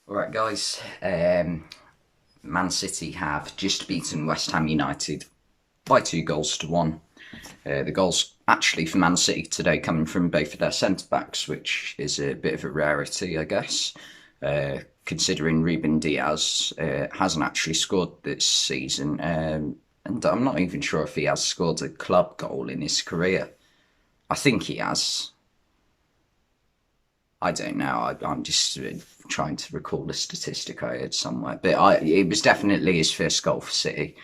Alright, guys. Man City have just beaten West Ham United by 2 goals to 1. The goals actually for Man City today coming from both of their centre backs, which is a bit of a rarity, I guess, considering Ruben Diaz hasn't actually scored this season. And I'm not even sure if he has scored a club goal in his career. I think he has. I don't know. I'm just trying to recall the statistic I heard somewhere, but it was definitely his first goal for City.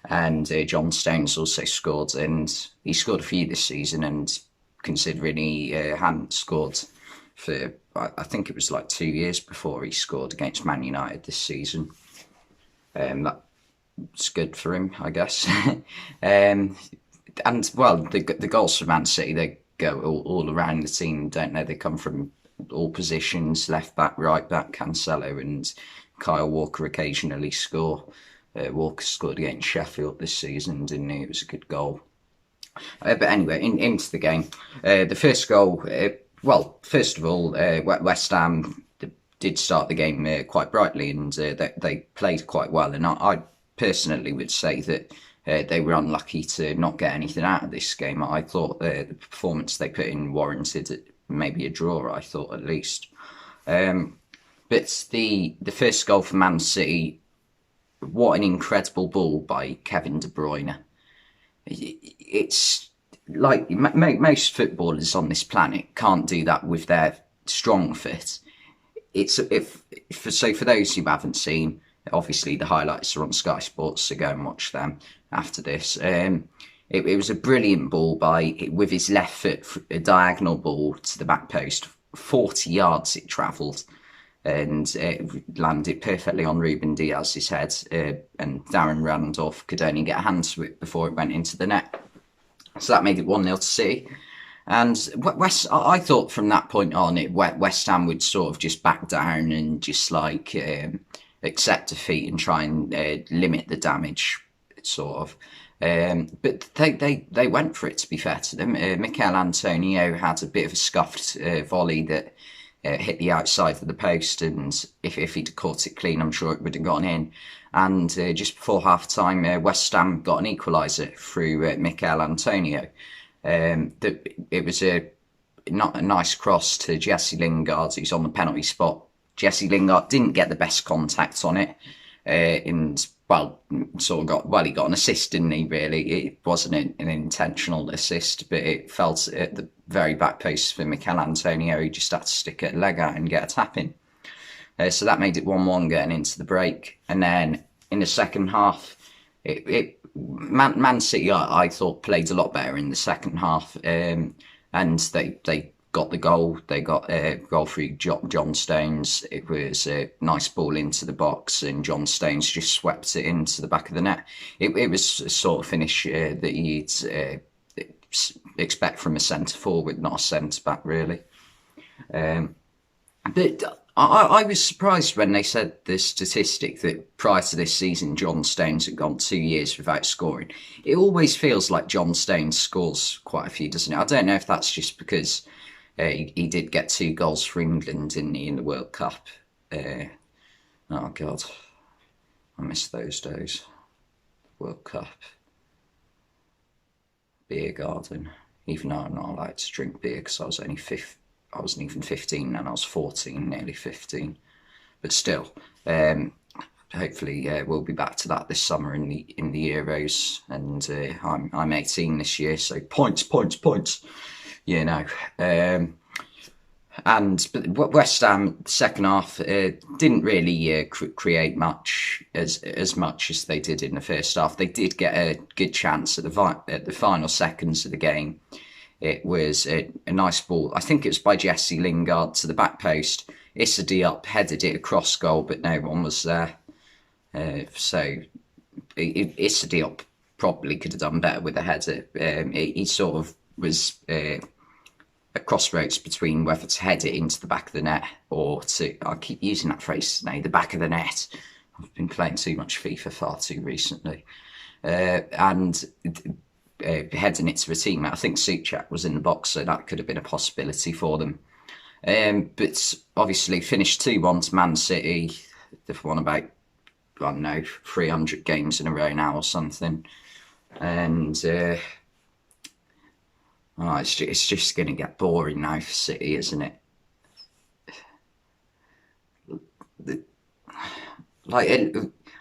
And John Stones also scored, and he scored a few this season. And considering he hadn't scored for, I think it was like 2 years before he scored against Man United this season. That's good for him, I guess. And well, the goals for Man City, they go all around the team, don't they? They come from all positions: left back, right back. Cancelo and Kyle Walker occasionally score. Walker scored against Sheffield this season, didn't he? It was a good goal. But anyway, into the game. The first goal, well, first of all, West Ham did start the game quite brightly, and they played quite well. And I personally would say that they were unlucky to not get anything out of this game. I thought the performance they put in warranted maybe a draw, I thought at least. But the first goal for Man City, what an incredible ball by Kevin De Bruyne. It's like most footballers on this planet can't do that with their strong foot. It's for those who haven't seen, obviously the highlights are on Sky Sports, so go and watch them after this. It was a brilliant ball with his left foot, a diagonal ball to the back post. 40 yards it travelled, and it landed perfectly on Ruben Diaz's head, and Darren Randolph could only get a hand to it before it went into the net. So that made it 1-0 to City. And I thought from that point on, West Ham would sort of just back down and just like accept defeat and try and limit the damage, sort of. But they went for it, to be fair to them. Mikel Antonio had a bit of a scuffed volley that hit the outside of the post, and if he'd caught it clean, I'm sure it would have gone in. And just before half time, West Ham got an equaliser through Mikel Antonio. It was not a nice cross to Jesse Lingard, who's on the penalty spot. Jesse Lingard didn't get the best contact on it, and he got an assist, didn't he? Really, it wasn't an intentional assist, but it fell at the very back post for Mikel Antonio. He just had to stick a leg out and get a tap in. So that made it 1-1 getting into the break, and then in the second half, Man City, I thought, played a lot better in the second half, and they got the goal. They got a goal through John Stones. It was a nice ball into the box, and John Stones just swept it into the back of the net. It was a sort of finish that you'd expect from a centre forward, not a centre back, really. But I was surprised when they said the statistic that prior to this season, John Stones had gone 2 years without scoring. It always feels like John Stones scores quite a few, doesn't it? I don't know if that's just because he did get 2 goals for England, didn't he, in the World Cup? Oh, God. I miss those days. World Cup. Beer garden. Even though I'm not allowed to drink beer because I was only I wasn't even 15 then, I was 14, nearly 15. But still, hopefully we'll be back to that this summer in the Euros. And I'm 18 this year, so points, you know. But West Ham second half didn't really create much as much as they did in the first half. They did get a good chance at the final seconds of the game. It was a nice ball. I think it was by Jesse Lingard to the back post. Issa Diop headed it across goal, but no one was there. So Issa Diop probably could have done better with the header. He sort of was at crossroads between whether to head it into the back of the net or to, I keep using that phrase now, the back of the net. I've been playing too much FIFA far too recently. And heading it to a teammate. I think Suchak was in the box, so that could have been a possibility for them. But obviously finished 2-1 to Man City. They've won about, I don't know, 300 games in a row now or something. And it's just going to get boring now for City, isn't it? Like,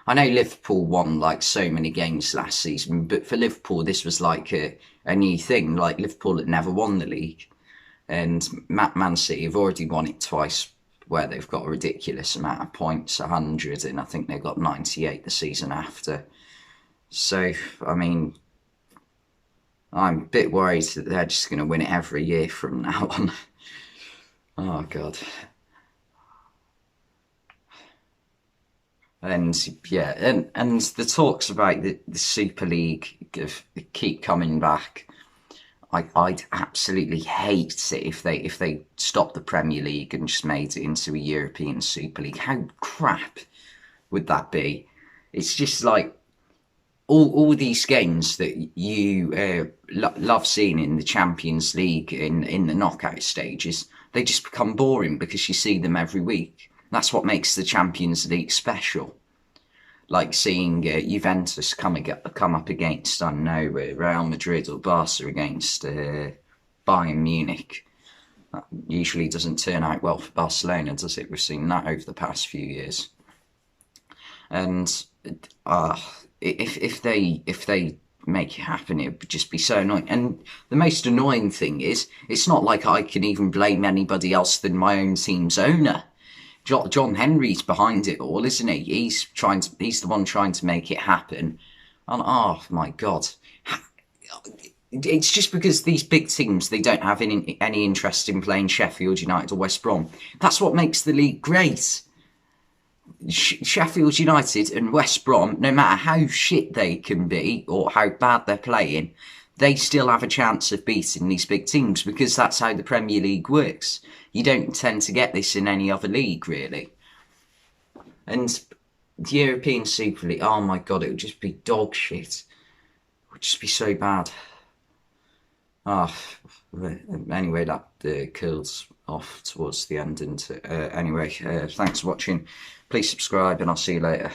I know Liverpool won like so many games last season, but for Liverpool, this was like a new thing. Like, Liverpool had never won the league, and Man City have already won it twice, where they've got a ridiculous amount of points, 100, and I think they got 98 the season after. So, I mean, I'm a bit worried that they're just going to win it every year from now on. Oh, God. And yeah, and the talks about the Super League keep coming back. I'd absolutely hate it if they stopped the Premier League and just made it into a European Super League. How crap would that be? It's just like all these games that you love seeing in the Champions League in the knockout stages, they just become boring because you see them every week. That's what makes the Champions League special. Like seeing Juventus come up against, I don't know, Real Madrid or Barca against Bayern Munich. That usually doesn't turn out well for Barcelona, does it? We've seen that over the past few years. And if they make it happen, it would just be so annoying. And the most annoying thing is, it's not like I can even blame anybody else than my own team's owner. John Henry's behind it all, isn't he? He's the one trying to make it happen. And oh my God, it's just because these big teams, they don't have any interest in playing Sheffield United or West Brom. That's what makes the league great. Sheffield United and West Brom, no matter how shit they can be or how bad they're playing, they still have a chance of beating these big teams because that's how the Premier League works. You don't tend to get this in any other league, really. And the European Super League, oh my God, it would just be dog shit. It would just be so bad. Anyway, that curls off towards the end. And anyway, thanks for watching. Please subscribe and I'll see you later.